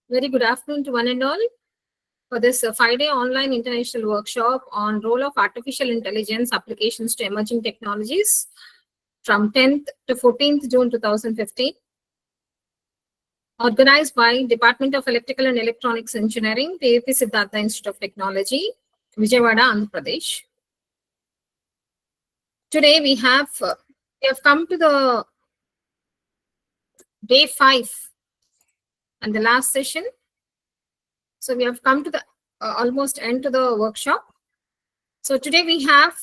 Very good afternoon to one and all for this 5-day online international workshop on role of artificial intelligence applications to emerging technologies from 10th to 14th June 2015. Organized by Department of Electrical and Electronics Engineering, P.V.P. Siddhartha Institute of Technology, Vijayawada, Andhra Pradesh. Today we have come to the day 5 and the last session. So we have come to the almost end to the workshop. So today we have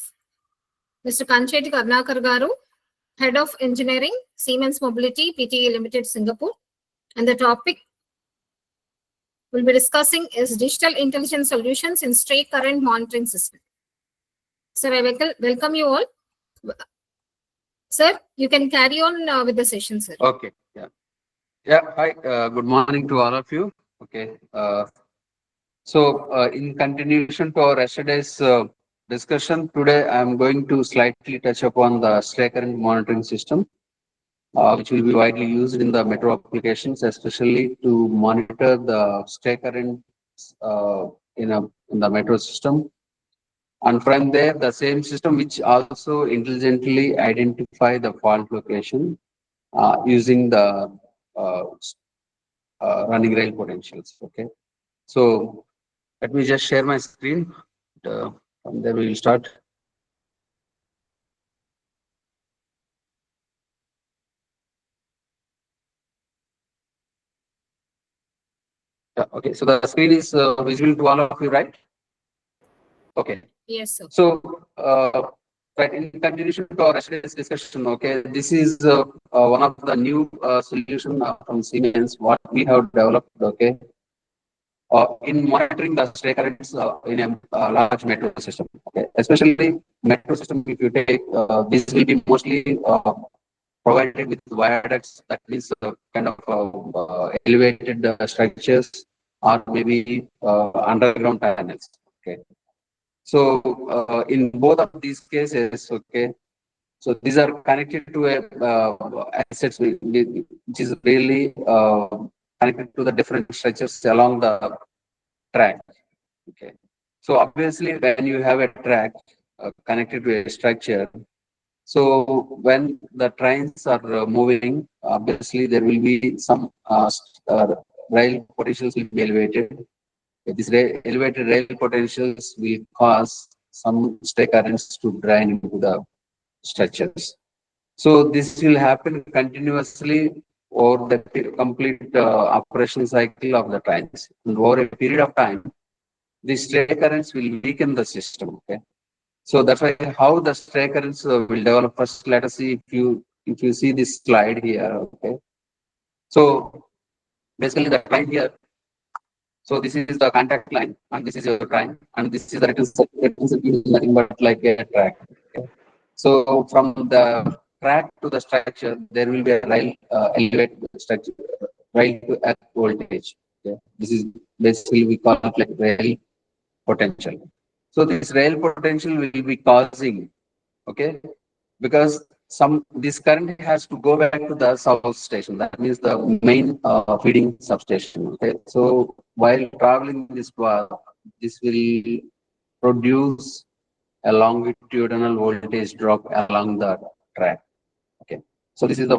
Mr. Kancheti Karnakar Garu, Head of Engineering, Siemens Mobility, Pte. Limited, Singapore. And the topic we'll be discussing is Digital Intelligence Solutions in Stray Current Monitoring System. Sir, I welcome you all. Sir, you can carry on with the session, sir. Okay. Yeah. Hi. Good morning to all of you. Okay. In continuation to our yesterday's discussion, today I'm going to slightly touch upon the stray current monitoring system, which will be widely used in the metro applications, especially to monitor the stray current in the metro system. And from there, the same system which also intelligently identify the fault location using the uh, running rail potentials. Okay. So let me just share my screen. From there we will start. Okay. So the screen is visible to all of you, right? Okay. Yes, sir. So, right, in continuation to our yesterday's discussion, okay, this is one of the new solution from Siemens what we have developed, okay, in monitoring the stray currents in a large metro system, okay, especially metro system. If you take this will be mostly provided with viaducts, that is kind of elevated structures or maybe underground tunnels, okay. So in both of these cases, okay, so these are connected to a assets which is really connected to the different structures along the track. Okay, so obviously when you have a track connected to a structure, so when the trains are moving, obviously there will be some rail potentials will be elevated. These elevated rail potentials will cause some stray currents to drain into the structures. So this will happen continuously over the complete operation cycle of the trains. And over a period of time, these stray currents will weaken the system. Okay, so that's why how the stray currents will develop. First, let us see if you see this slide here. Okay, so basically the train here. So this is the contact line, and this is your train, and this is the return circuit is nothing but like a track. Okay. So from the track to the structure, there will be a rail elevated structure, rail to earth voltage. Okay. This is basically we call it like rail potential. So this rail potential will be causing, okay, because some this current has to go back to the south station. That means the main feeding substation. Okay, so while traveling this path, this will produce a longitudinal voltage drop along the track. Okay, so this is the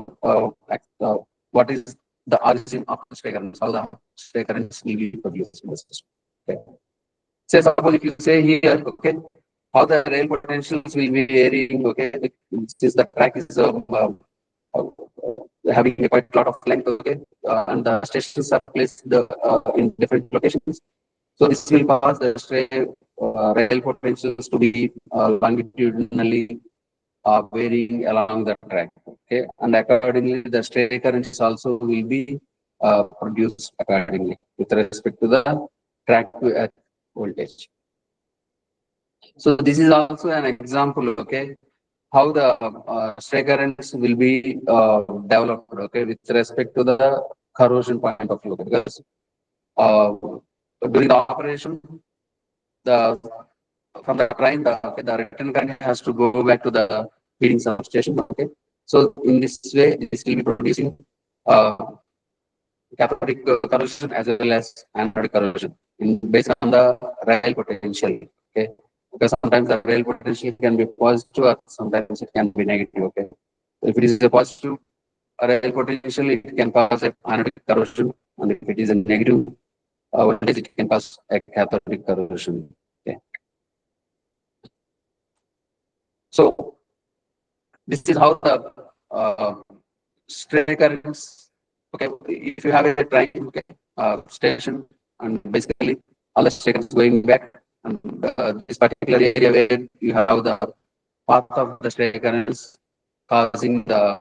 what is the origin of the stray currents, how the stray currents will be produced in the system. Okay. Say suppose if you say here, okay, how the rail potentials will be varying, okay, since the track is uh, having a quite lot of length, okay, and the stations are placed in different locations. So this will cause the stray rail potentials to be longitudinally varying along the track, okay, and accordingly the stray currents also will be produced accordingly with respect to the track to earth voltage. So this is also an example, okay, how the stray currents will be developed, okay, with respect to the corrosion point of view. Because uh, during the operation, the from the train, the return current has to go back to the feeding substation. Okay, so in this way, this will be producing uh, cathodic corrosion as well as anodic corrosion based on the rail potential. Okay, because sometimes the rail potential can be positive or sometimes it can be negative. Okay, so if it is a positive rail potential, it can cause a anodic corrosion, and if it is a negative voltage, it can cause a cathodic corrosion. Okay, so this is how the stray currents. Okay, if you have a train, okay, station, and basically all the stray currents going back, and this particular area where you have the path of the stray currents causing the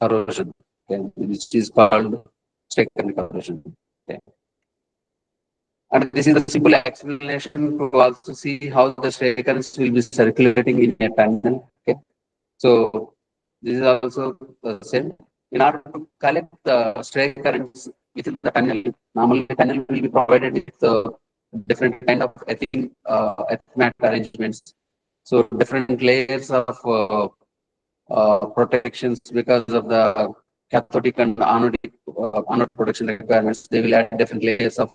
corrosion, okay, which is called stray current corrosion. Okay. And this is a simple explanation to also see how the stray currents will be circulating in a tunnel. Okay. So this is also the same. In order to collect the stray currents within the tunnel, normally tunnel will be provided with different kind of mat arrangements. So different layers of protections because of the cathodic and anode protection requirements. They will add different layers of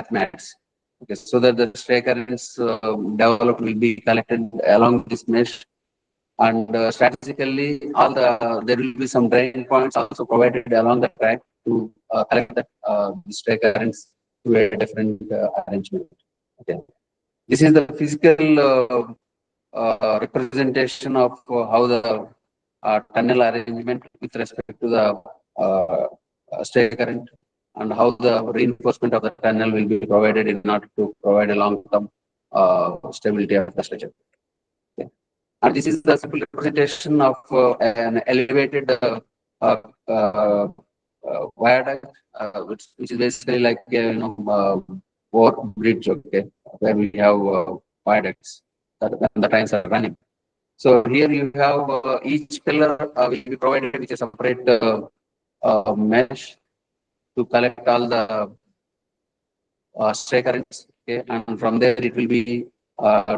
mats. Okay, so that the stray currents developed will be collected along this mesh, and strategically all there will be some drain points also provided along the track to collect the stray currents to a different arrangement. Okay, this is the physical representation of how the tunnel arrangement with respect to the stray current, and how the reinforcement of the tunnel will be provided in order to provide a long-term stability of the structure. Okay. And this is the simple representation of an elevated uh, uh, viaduct, which is basically like over bridge, okay, where we have viaducts that when the trains are running. So here you have each pillar will be provided with a separate mesh to collect all the stray currents, okay, and from there it will be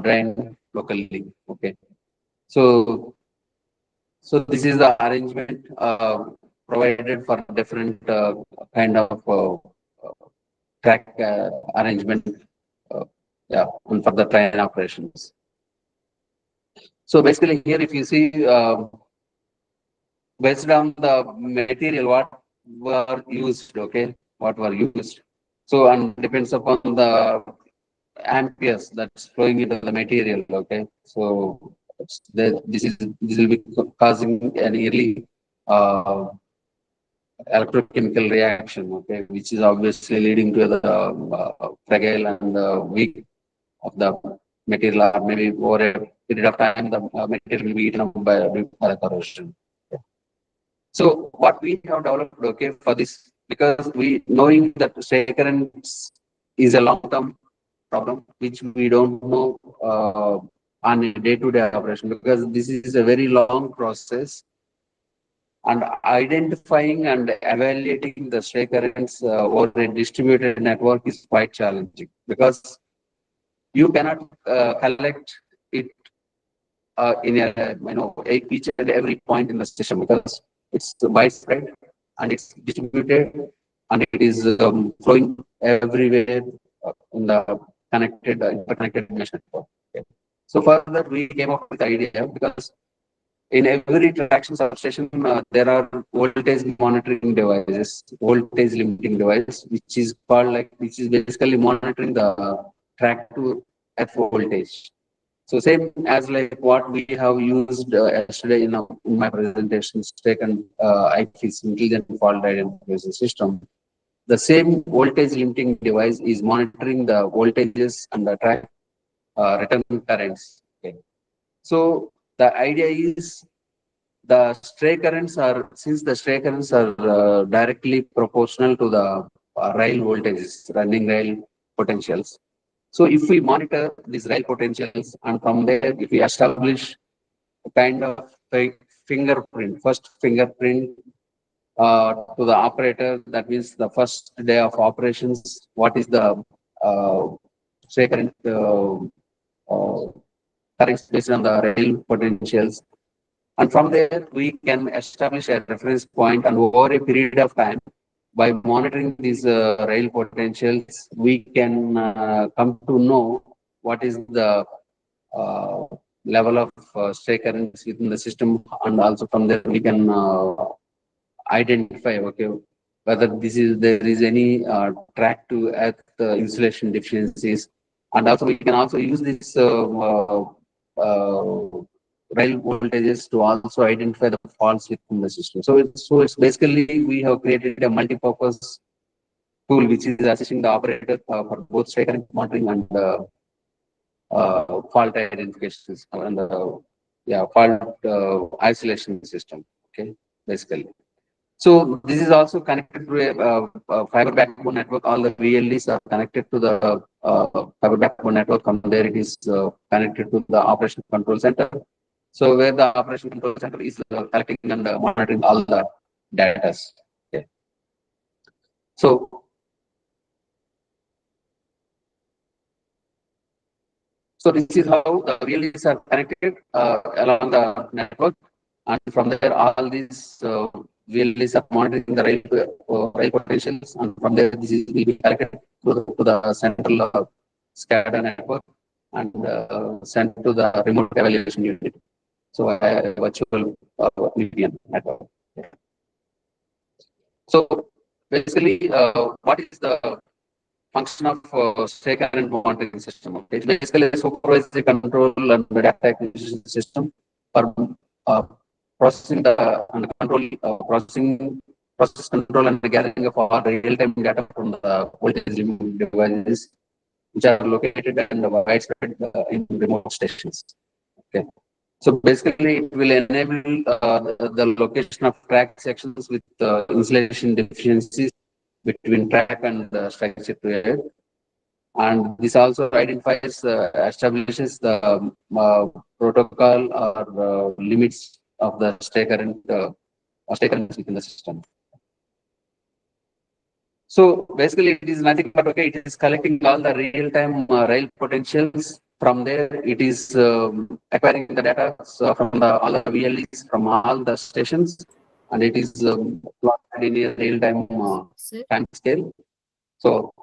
drained locally, okay. So this is the arrangement provided for different kind of track arrangement, uh, yeah, and for the train operations. So basically here, if you see, based on the material what were used, okay, what were used. So and depends upon the amperes that's flowing into the material, okay. So this will be causing an early uh, electrochemical reaction, okay, which is obviously leading to the fragile and weak of the material, or maybe over a period of time, the material will be eaten up by the corrosion. Okay. So what we have developed, okay, for this, because we knowing that recurrence is a long-term problem, which we don't know on a day-to-day operation, because this is a very long process, and identifying and evaluating the stray currents over a distributed network is quite challenging, because you cannot collect it in each and every point in the system, because it's widespread and it's distributed, and it is flowing everywhere in the interconnected mesh network. Okay. So further, we came up with the idea, because in every traction substation, there are voltage monitoring devices, voltage limiting device, which is basically monitoring the track to F voltage. So same as like what we have used yesterday in my presentations taken IFIS, intelligent fault identification system. The same voltage limiting device is monitoring the voltages and the track return currents. Okay. So the idea is, the stray currents are, since the stray currents are directly proportional to the rail voltages, running rail potentials. So if we monitor these rail potentials, and from there, if we establish a kind of fingerprint, first fingerprint to the operator, that means the first day of operations, what is the uh, stray current currents based on the rail potentials. And from there, we can establish a reference point, and over a period of time, by monitoring these rail potentials, we can come to know what is the uh, level of stray currents within the system, and also from there we can identify, okay, whether there is any track to earth insulation deficiencies, and also we can also use this rail voltages to also identify the faults within the system. So it's basically we have created a multi-purpose tool which is assisting the operator for both stray current monitoring and fault identification system and yeah, fault isolation system. Okay, basically. So this is also connected to a fiber backbone network. All the VLEs are connected to the fiber backbone network. From there, it is connected to the operation control center. So where the operation control center is collecting and monitoring all the data. Okay. So So this is how the VLEs are connected along the network, and from there all these VLEs are monitoring the rail potentials, and from there this is will be collected to the central SCADA network and sent to the remote evaluation unit. So virtual VPN network. So basically, what is the function of stray current monitoring system? Okay, it's basically a supervisory control and data acquisition system for uh, processing the and control process control and gathering of all real-time data from the voltage limiting devices which are located and widespread in remote stations. Okay. So basically, it will enable the location of track sections with insulation deficiencies between track and structure to air. And this also identifies, establishes the protocol or limits of the stay current within the system. So basically, it is nothing but okay. It is collecting all the real-time rail potentials. From there, it is acquiring the data from the all the VLEs from all the stations, and it is plotted in a real-time Sir, time scale. So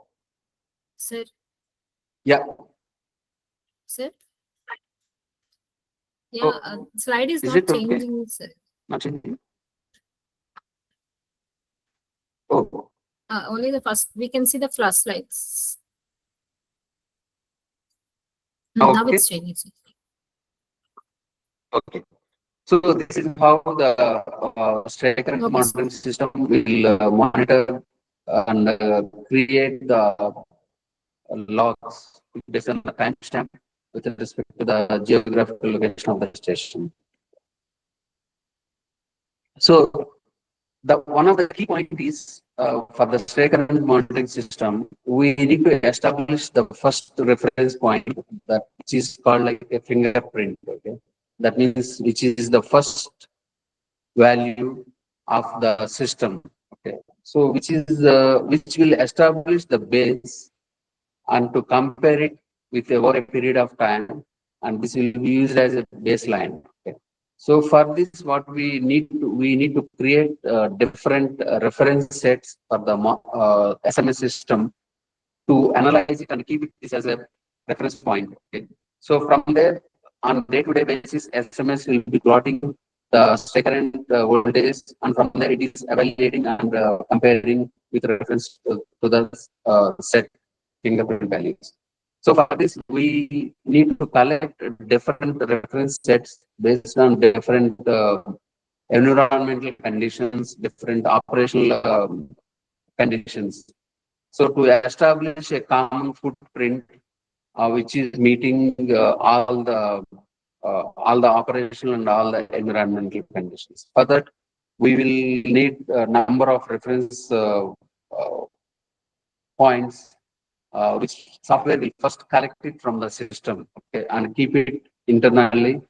sir, yeah, sir. Yeah, so slide is is not it okay? changing, sir. Not changing. Oh, Only the first, we can see the first slides. Now okay, it's changing, sir. okay. So this is how the stray current Okay, sir. monitoring system will monitor and create the logs based on the timestamp with respect to the geographical location of the station. So the one of the key point is for the stray current monitoring system, we need to establish the first reference point that which is called like a fingerprint. Okay, that means which is the first value of the system. Okay, so which will establish the base and to compare it with over a period of time, and this will be used as a baseline. Okay. So for this, what we need to create different reference sets for the SMS system to analyze it and keep it this as a reference point. Okay. So from there, on day-to-day basis, SMS will be plotting the current voltages, and from there it is evaluating and comparing with reference to the set fingerprint values. So for this, we need to collect different reference sets based on different environmental conditions, different operational conditions. So to establish a common footprint, which is meeting all the operational and all the environmental conditions. For that, we will need a number of reference points, which software will first collect it from the system, okay, and keep it internally,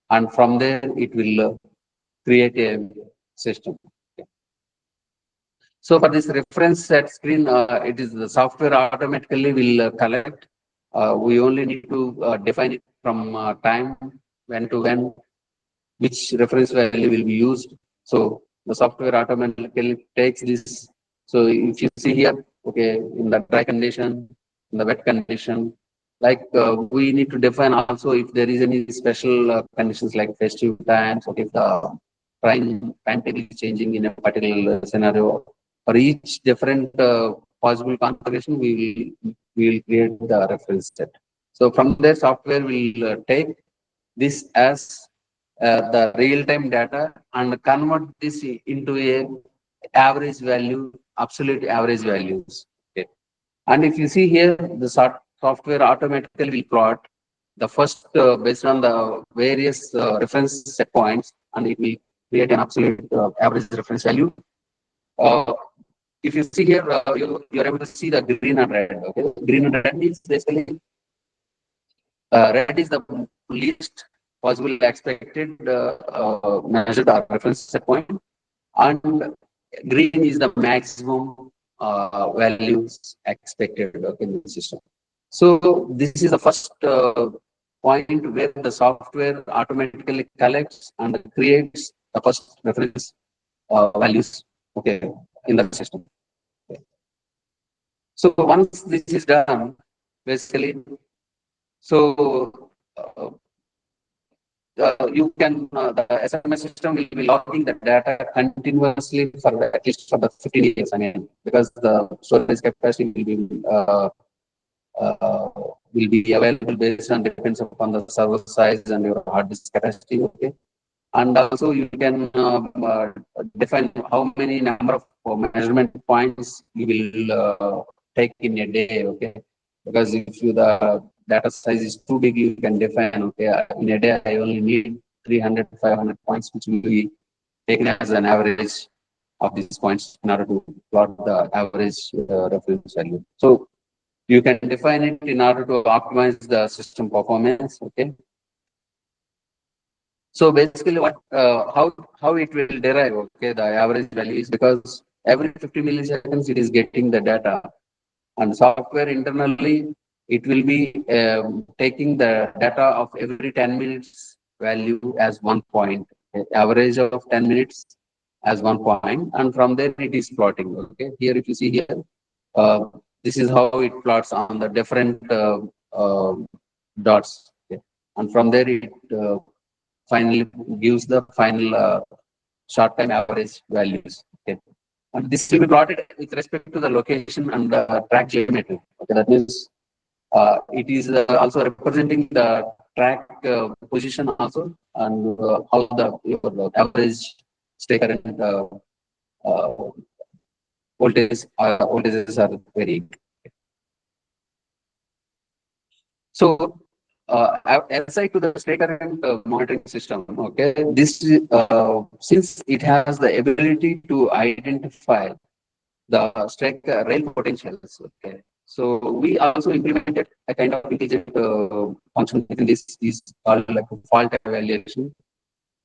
and from there it will create a system. So for this reference set screen, it is the software automatically will collect. We only need to define it from time when to when, which reference value will be used. So the software automatically takes this So if you see here, okay, in the dry condition, in the wet condition, like we need to define also if there is any special conditions like festive times, or if the timetable is changing in a particular scenario. For each different possible configuration, we will create the reference set. So from there, software will take this as the real-time data and convert this into a average value, absolute average values. Okay. And if you see here, the software automatically will plot the first based on the various reference set points, and it will create an absolute average reference value. Uh, if you see here, you're able to see the green and red. Okay, green and red means basically red is the least possible expected measured or reference set point, and green is the maximum values expected in the system. So this is the first point where the software automatically collects and creates the first reference values, okay, in the system. Okay. So once this is done, basically, so you can the SMS system will be logging the data continuously for at least for the 15 years. I mean, because the storage capacity uh, will be available based on depends upon the server size and your hard disk capacity. Okay, and also you can define how many number of measurement points you will take in a day. Okay, because if you the data size is too big, you can define, okay, in a day I only need 300 500 points, which will be taken as an average of these points in order to plot the average reference value. So you can define it in order to optimize the system performance. Okay, so basically, what how it will derive, okay, the average value is because every 50 milliseconds it is getting the data, and software internally it will be taking the data of every 10 minutes value as 1 point, average of 10 minutes as 1 point, and from there it is plotting. Okay, here if you see here, uh, this is how it plots on the different dots. Okay. And from there it finally gives the final short time average values. Okay. And this will be plotted with respect to the location and the track geometry. Okay, that means it is also representing the track position also, and how the your average stay current uh, voltages are varying. So, aside to the state current monitoring system, okay, this since it has the ability to identify the strike rail potentials, okay. So we also implemented a kind of intelligent function within this is called like fault evaluation.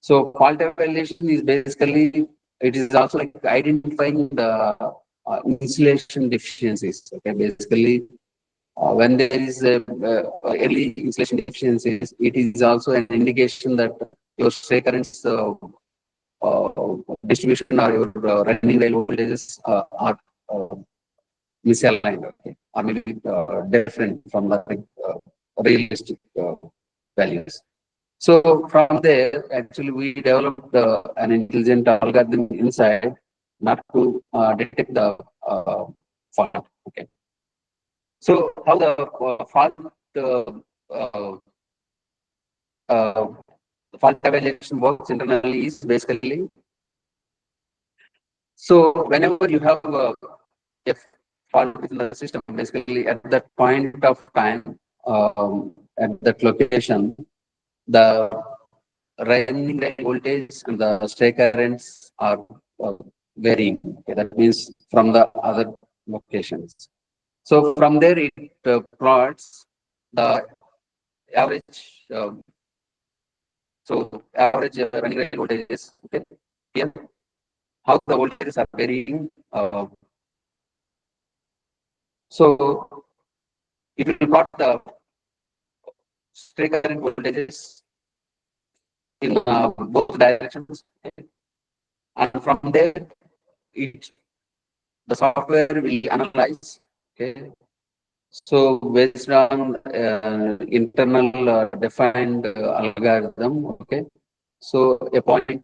So fault evaluation is basically it is also like identifying the insulation deficiencies. Okay, basically when there is a early insulation deficiencies, it is also an indication that your stray currents uh, distribution or your running rail voltages are uh, misaligned, okay, or maybe different from the realistic values. So from there, actually, we developed an intelligent algorithm inside not to detect the fault. Okay. So how the fault uh, uh, uh, fault evaluation works internally is basically, so whenever you have a fault within the system, basically at that point of time, at that location, the running rail voltage and the stray currents are uh, varying. Okay, that means from the other locations. So from there, it plots the average. So average running rail voltages. Okay, here how the voltages are varying. So it will plot the stray current voltages in both directions, and from there it the software will analyze. Okay, so based on internal defined algorithm. Okay, so a point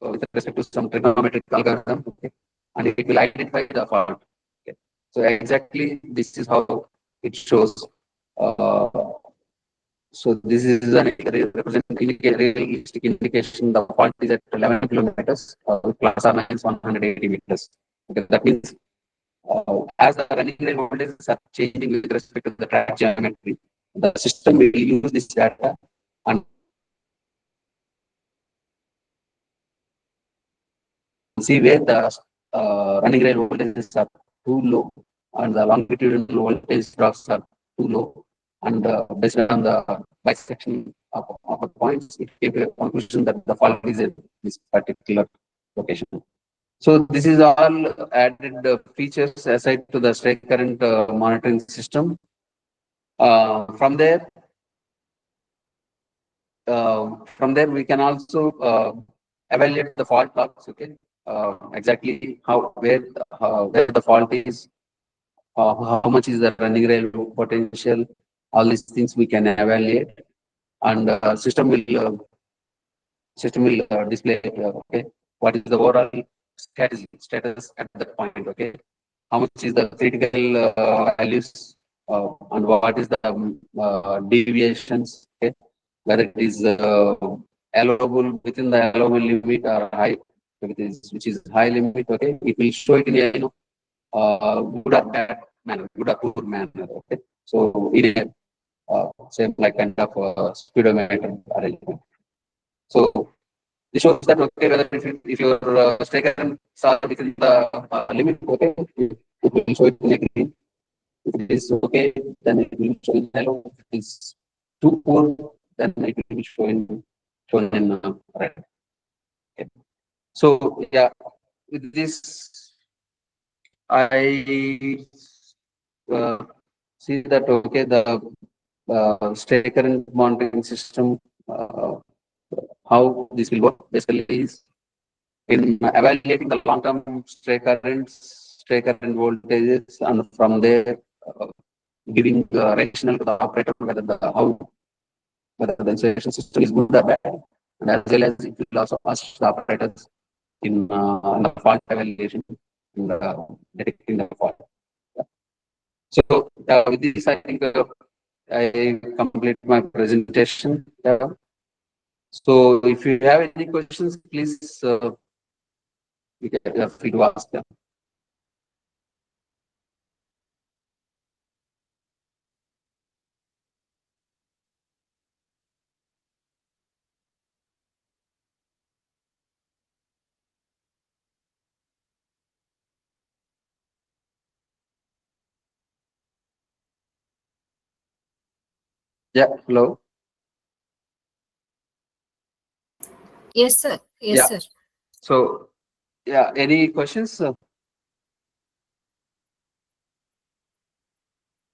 with respect to some trigonometric algorithm. Okay, and it will identify the fault. Okay, so exactly this is how it shows. Uh, so this is an realistic indication. The fault is at 11 kilometers, plus or minus 180 meters. Okay, that means as the running rail voltages are changing with respect to the track geometry, the system will use this data and see where the running rail voltages are too low and the longitudinal voltage drops are too low. And based on the bisection of the points, it gave a conclusion that the fault is at this particular location. So this is all added features aside to the state current monitoring system. From there we can also evaluate the fault logs. Okay, exactly where the fault is, how much is the running rail potential. All these things we can evaluate, and system will display. Okay, what is the overall status at that point. Okay, how much is the critical values, and what is the deviations. Okay, whether it is allowable within the allowable limit or high, which is high limit. Okay, it will show it in a good or bad manner, good or poor manner. Okay, so in a same like kind of speedometer arrangement. So this shows that okay, whether if your stake are within the limit. Okay, it will show it in a green. If it is okay, then it will show in yellow. If it is too poor, then it will be shown in red. Okay. So yeah, with this, I see that okay, the state current monitoring system, how this will work basically is in evaluating the long-term stray current voltages, and from there giving rational to the operator whether the insulation system is good or bad, and as well as it will also ask the operators in the fault evaluation, in the detecting the fault. Yeah. So with this, I think I complete my presentation. Yeah. So if you have any questions, please you are free to ask them. Yeah. Hello. Yes, sir. Yes, Yeah. sir. So yeah, any questions? I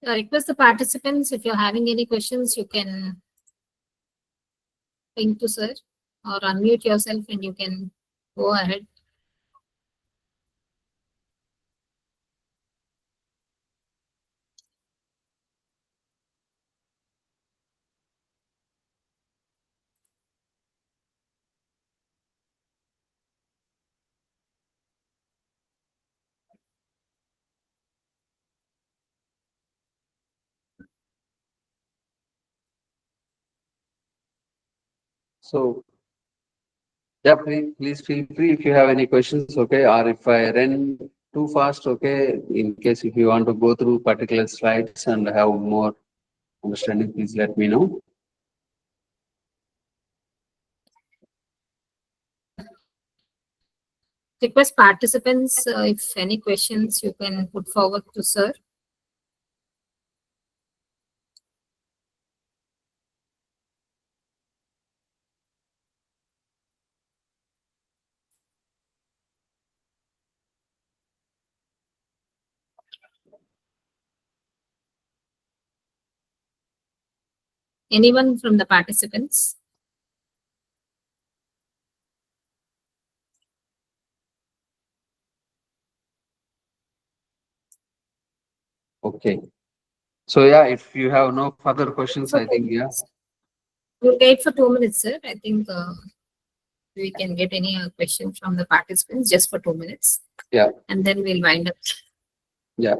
request the participants, if you're having any questions, you can ping to sir or unmute yourself and you can go ahead. So yeah, please feel free if you have any questions. Okay, or if I ran too fast. Okay, in case if you want to go through particular slides and have more understanding, please let me know. Request participants, if any questions you can put forward to sir. Anyone from the participants? Okay. So yeah, if you have no further questions, For I two think yeah, minutes. We'll wait for 2 minutes, sir. I think we can get any question from the participants just for 2 minutes. yeah, And then we'll wind up. yeah.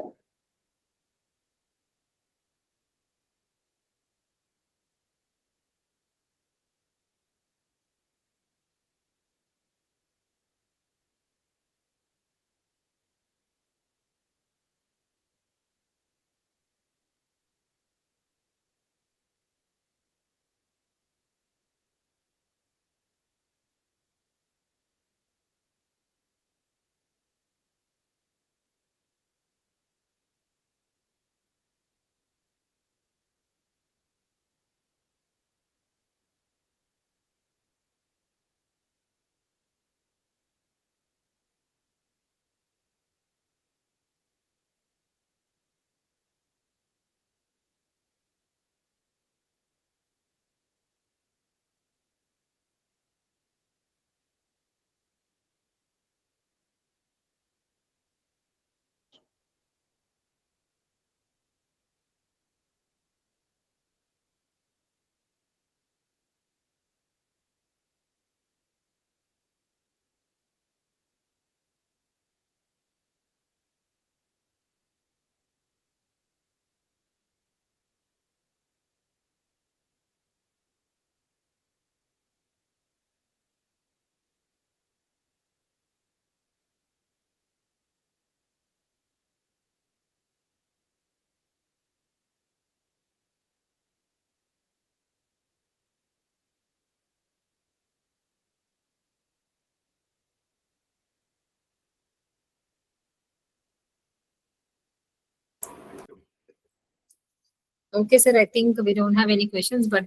Okay, sir. I think we don't have any questions, but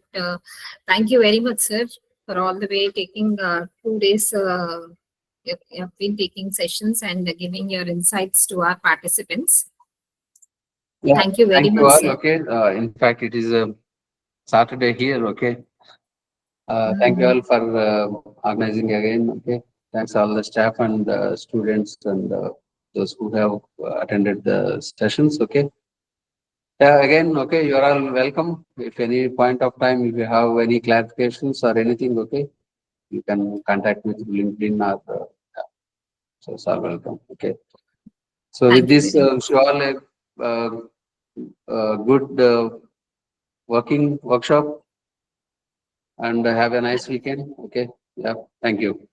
thank you very much, sir, for all the way taking 2 days. You've been taking sessions and giving your insights to our participants. Yeah, Thank you very thank you much, all. sir. Okay. In fact, it is a Saturday here. Okay. Thank you Mhm. all for organizing again. Okay. Thanks all the staff and students and those who have attended the sessions. Okay. Again, okay, you are all welcome. If any point of time, if you have any clarifications or anything, okay, you can contact me through LinkedIn or so it's all welcome. Okay. So with Thank you this, very much. wish you all a good working workshop and have a nice weekend. Okay. Yeah. Thank you.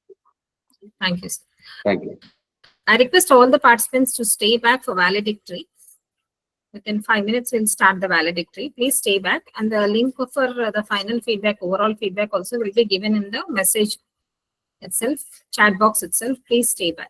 Thank you, sir. Thank you. I request all the participants to stay back for valedictory. Within 5 minutes, we'll start the valedictory. Please stay back. And the link for the final feedback, overall feedback also will be given in the message itself, chat box itself. Please stay back.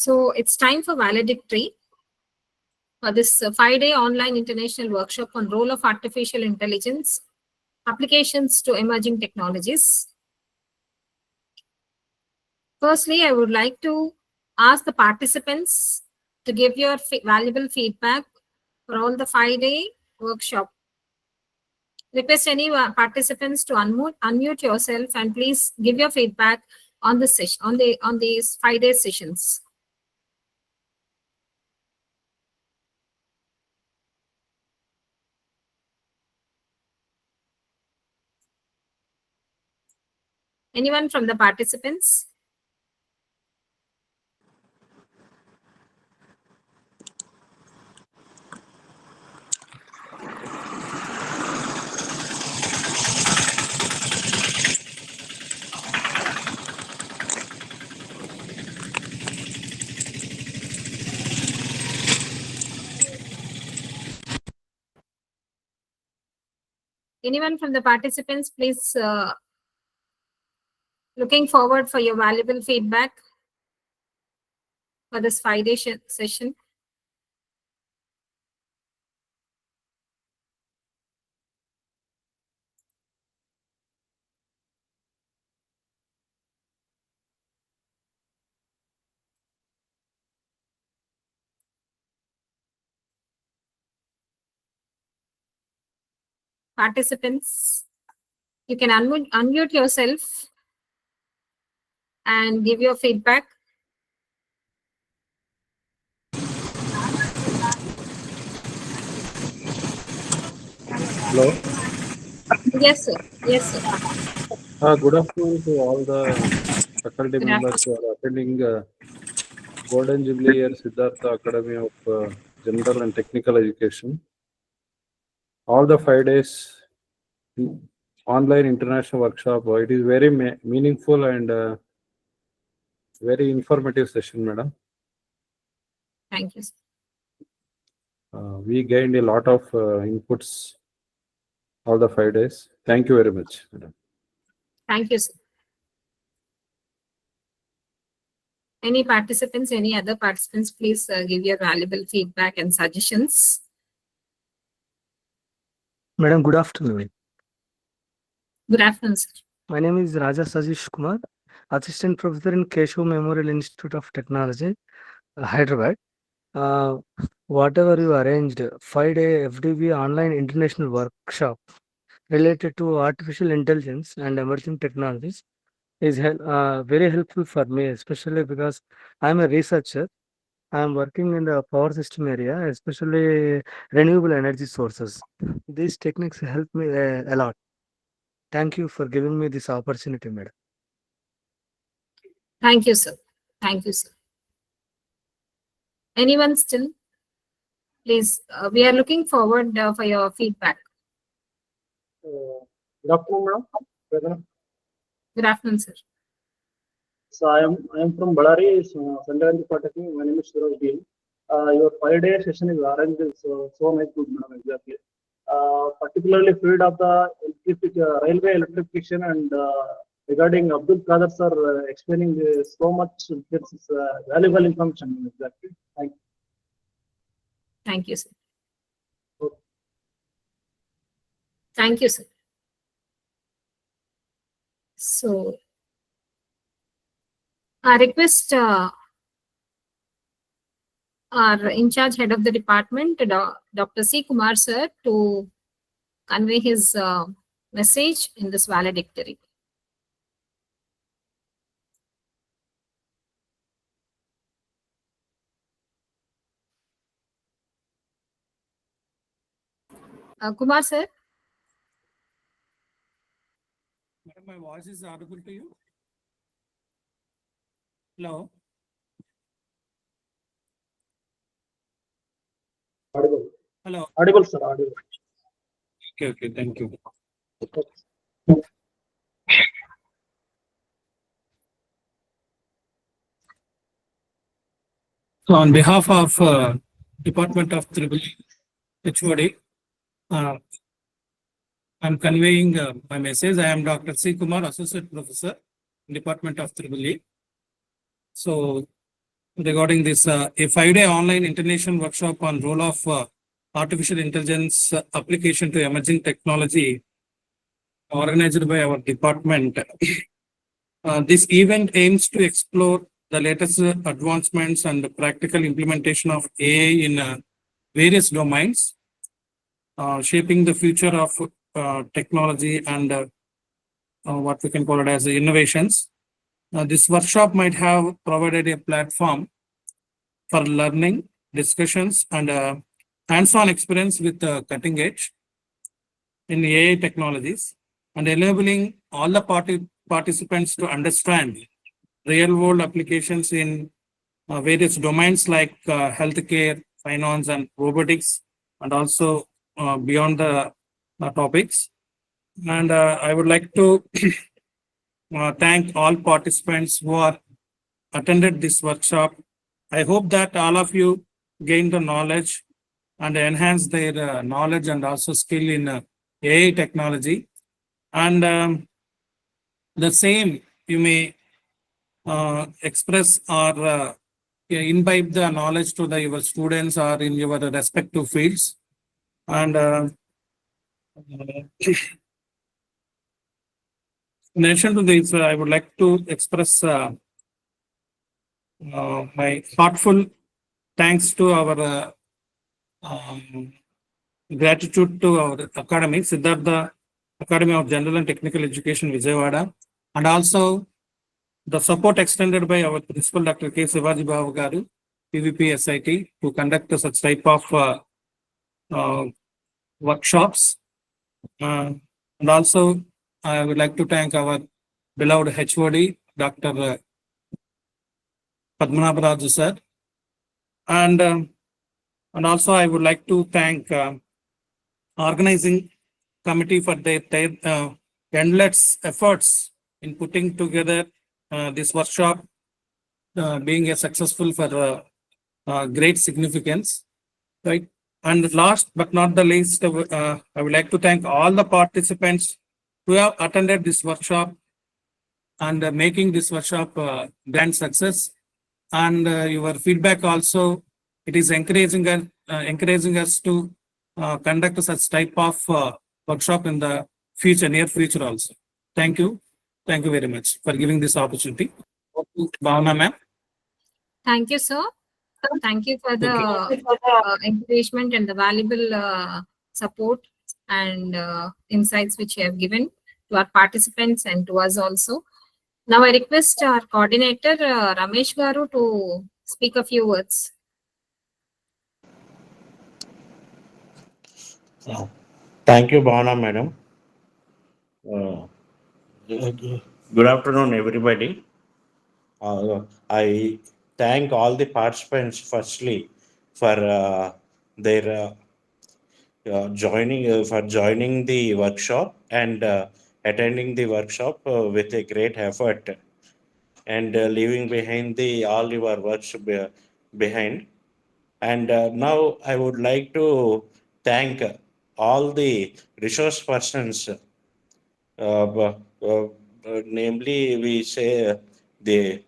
So it's time for valedictory for this 5-day online international workshop on role of artificial intelligence, applications to emerging technologies. Firstly, I would like to ask the participants to give your valuable feedback for all the 5-day workshop. Request any participants to unmute yourself and please give your feedback on the session on these 5-day sessions. Anyone from the participants? Anyone from the participants, please, looking forward for your valuable feedback for this 5-day session. Participants, you can unmute yourself and give your feedback. Hello. Yes, sir. Yes, sir. Good afternoon to all the faculty Good members who are attending Golden Jubilee Year Siddhartha Academy of General and Technical Education. All the 5 days online international workshop. It is very meaningful and very informative session, madam. Thank you, sir. We gained a lot of inputs all the 5 days. Thank you very much, madam. Thank you, sir. Any participants, any other participants, please give your valuable feedback and suggestions. Madam, good afternoon. Good afternoon, sir. My name is Raja Sajish Kumar, Assistant Professor in Keshav Memorial Institute of Technology, Hyderabad. Whatever you arranged, 5-day FDB online international workshop related to artificial intelligence and emerging technologies is very helpful for me, especially because I'm a researcher. I'm working in the power system area, especially renewable energy sources. These techniques help me a lot. Thank you for giving me this opportunity, madam. Thank you, sir. Thank you, sir. Anyone still? Please, we are looking forward for your feedback. Good afternoon, madam. Good afternoon, sir. So I am from Ballari, Sandaganji Polytechnic. My name is Suraj B. Your 5-day session is arranged so nice, good, madam. Exactly. Particularly field of the railway electrification and regarding Abdul Qadir sir explaining so much. This is valuable information. Exactly. Thank you. Thank you, sir. Okay. Thank you, sir. So, I request our in charge head of the department, Dr. C. Kumar sir, to convey his message in this valedictory. Kumar sir. Madam, my voice is audible to you? Hello? Audible. Hello? Audible, sir. Audible. Okay, thank you. So on behalf of Department of HOD, I'm conveying my message. I am Dr. C. Kumar, Associate Professor, Department of So regarding this a 5-day online international workshop on role of artificial intelligence application to emerging technology organized by our department. This event aims to explore the latest advancements and the practical implementation of AI in various domains, shaping the future of technology and what we can call it as innovations. This workshop might have provided a platform for learning, discussions, and hands-on experience with cutting edge in AI technologies and enabling all the participants to understand real-world applications in various domains like healthcare, finance, and robotics, and also beyond the topics. And I would like to thank all participants who are attended this workshop. I hope that all of you gain the knowledge and enhance their knowledge and also skill in AI technology. And the same you may express or imbibe the knowledge to your students or in your respective fields. And in addition to this, I would like to express my heartful thanks to our gratitude to our academy, Siddhartha Academy of General and Technical Education, Vijayawada, and also the support extended by our principal, Dr. K. Sivaji Babu Garu, P.V.P. SIT, to conduct such type of workshops. And also, I would like to thank our beloved HOD, Dr. Padmanabharaju sir. And also, I would like to thank organizing committee for their endless efforts in putting together this workshop, being a successful for great significance, right? And last but not the least, I would like to thank all the participants who have attended this workshop and making this workshop grand success. And your feedback also, it is encouraging us to conduct such type of workshop in the near future also. Thank you. Thank you very much for giving this opportunity. Bhavana ma'am. Thank you, sir. Thank you for the encouragement and the valuable support and insights which you have given to our participants and to us also. Now I request our coordinator, Ramesh Garu, to speak a few words. Thank you, Bhavana madam. Good afternoon, everybody. I thank all the participants firstly for their joining the workshop and attending the workshop with a great effort and leaving behind the all your works behind. And now I would like to thank all the resource persons, namely we say the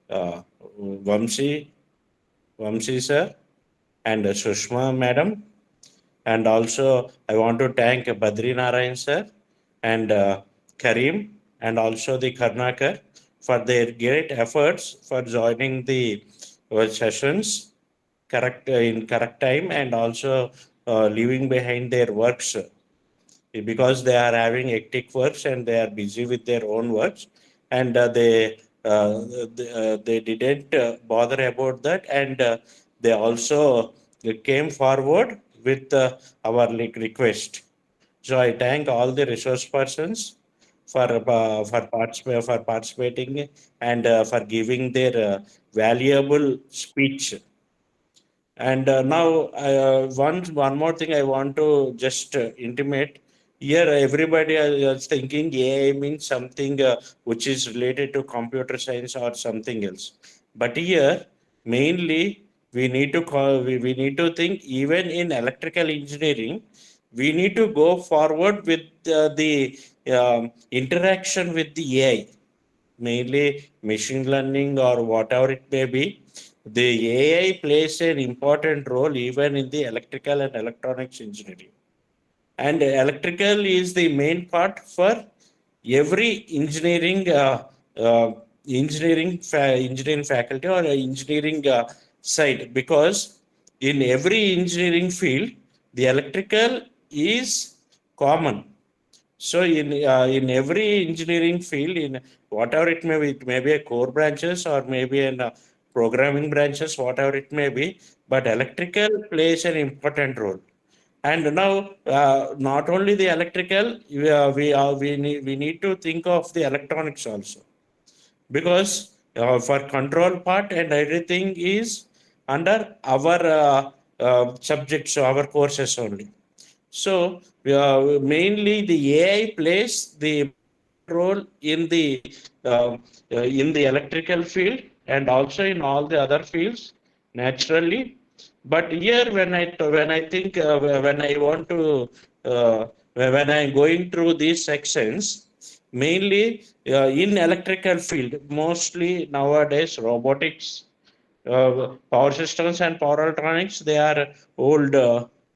uh, Vamsi, Vamsi sir and Sushma madam. And also I want to thank Badri Narayan sir and Kareem and also the Karnakar for their great efforts for joining the sessions in correct time and also leaving behind their works because they are having hectic works and they are busy with their own works and they didn't bother about that and they also came forward with our request. So I thank all the resource persons for participating and for giving their valuable speech. And now, one more thing I want to just intimate here. Everybody is thinking AI means something which is related to computer science or something else. But here, mainly, we need to think even in electrical engineering, we need to go forward with the interaction with the AI, mainly machine learning or whatever it may be. the AI plays an important role even in the electrical and electronics engineering. And electrical is the main part for every engineering faculty or engineering side, because in every engineering field the electrical is common. So in every engineering field, in whatever it may be a core branches or maybe in programming branches, whatever it may be, but electrical plays an important role. And now, not only the electrical, we need to think of the electronics also, because for control part and everything is under our subjects, our courses only. So mainly the AI plays the role uh, in the electrical field and also in all the other fields naturally. But here, when I think when I want to when I am going through these sections, mainly in electrical field, mostly nowadays robotics, power systems and power electronics, they are old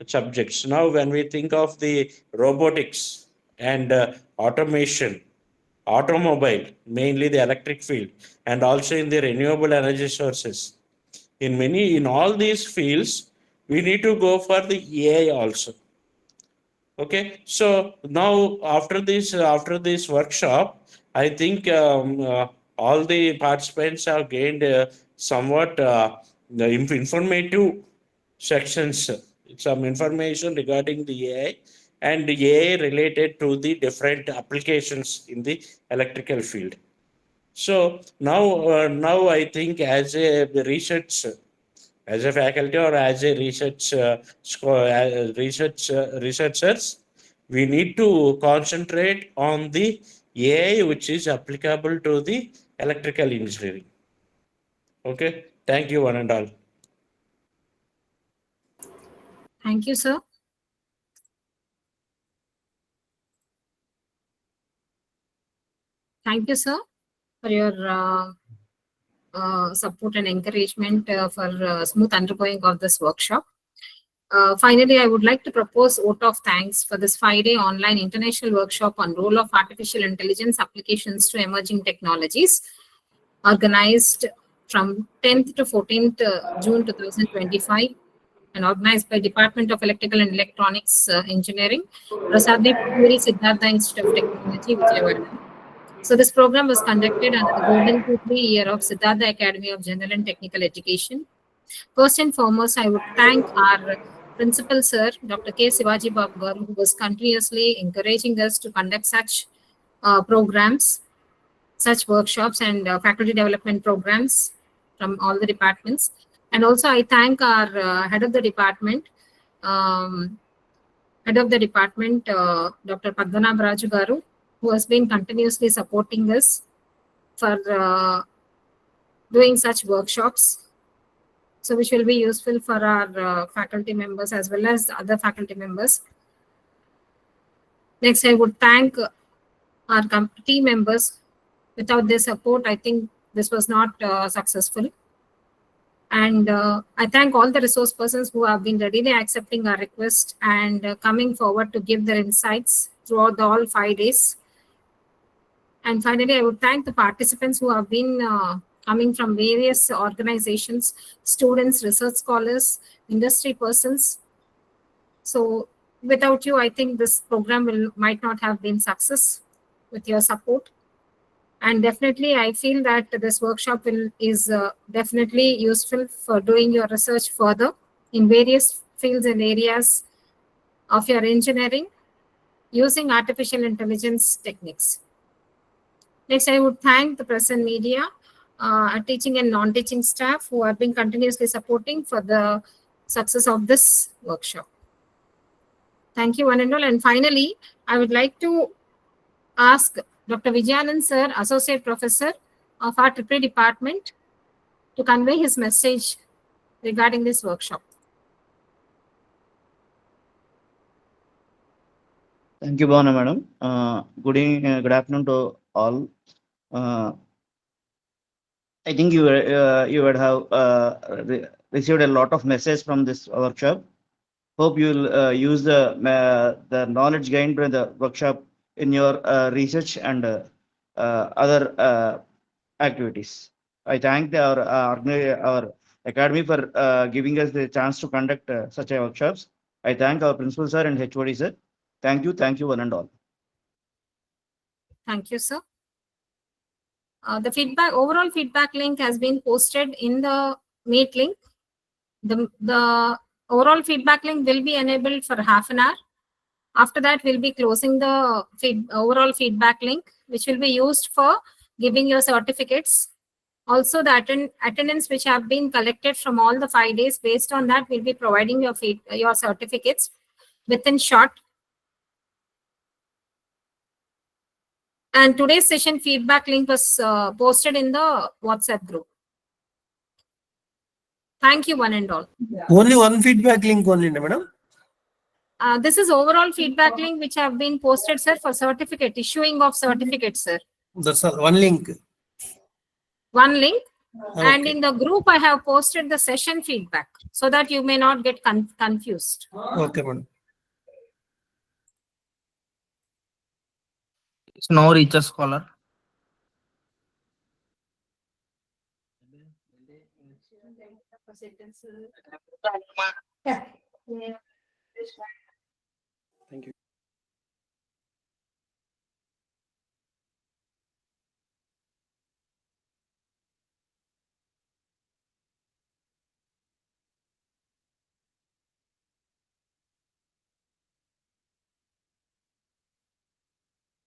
subjects. Now, when we think of the robotics and automation, automobile, mainly the electric field, and also in the renewable energy sources, in all these fields, we need to go for the AI also. Okay, so now after this workshop, I think all the participants have gained somewhat informative sections, some information regarding the AI and the AI related to the different applications in the electrical field. So now I think as a research, as a faculty or as a researchers, we need to concentrate on the AI which is applicable to the electrical engineering. Okay, thank you, one and all. Thank you, sir. Thank you, sir, for your support and encouragement for smooth undergoing of this workshop. Finally, I would like to propose vote of thanks for this 5-day online international workshop on role of artificial intelligence applications to emerging technologies, organized from 10th to 14th June 2025 and organized by Department of Electrical and Electronics Engineering, Prasadip Puri Siddhartha Institute of Technology, Vijayawada. So this program was conducted under the Golden Jubilee year of Siddhartha Academy of General and Technical Education. First and foremost, I would thank our principal sir, Dr. K. Sivaji Babu Garu, who was continuously encouraging us to conduct such programs, such workshops and faculty development programs from all the departments. And also I thank our head of the department, Dr. Padmanabh Raju Garu, who has been continuously supporting us for doing such workshops, so which will be useful for our faculty members as well as other faculty members. Next, I would thank our team members. Without their support, I think this was not successful. And I thank all the resource persons who have been readily accepting our request and coming forward to give their insights throughout all 5 days. And finally, I would thank the participants who have been coming from various organizations, students, research scholars, industry persons. So without you, I think this program might not have been success with your support. And definitely, I feel that this workshop is definitely useful for doing your research further in various fields and areas of your engineering using artificial intelligence techniques. Next, I would thank the press and media, teaching and non-teaching staff who have been continuously supporting for the success of this workshop. Thank you, one and all. And finally, I would like to ask Dr. Vijayanand sir, Associate Professor of our IEEE Department, to convey his message regarding this workshop. Thank you, Bhavana Madam. Good afternoon to all. I think you would have received a lot of messages from this workshop. Hope you will use the knowledge gained by the workshop in your research and other activities. I thank our academy for giving us the chance to conduct such a workshops. I thank our principal sir and HOD sir. Thank you one and all. Thank you, sir. The overall feedback link has been posted in the Meet link. The overall feedback link will be enabled for half an hour. After that, we'll be closing the overall feedback link, which will be used for giving your certificates. Also, the attendance which have been collected from all the 5 days, based on that, we'll be providing your certificates within short. And today's session feedback link was posted in the WhatsApp group. Thank you, one and all. Only one feedback link only, madam. This is overall feedback link which have been posted, sir, for certificate, issuing of certificates, sir. That's all, one link. One link. Okay. And in the group, I have posted the session feedback so that you may not get confused. Okay, madam. It's now reach a scholar. Thank you.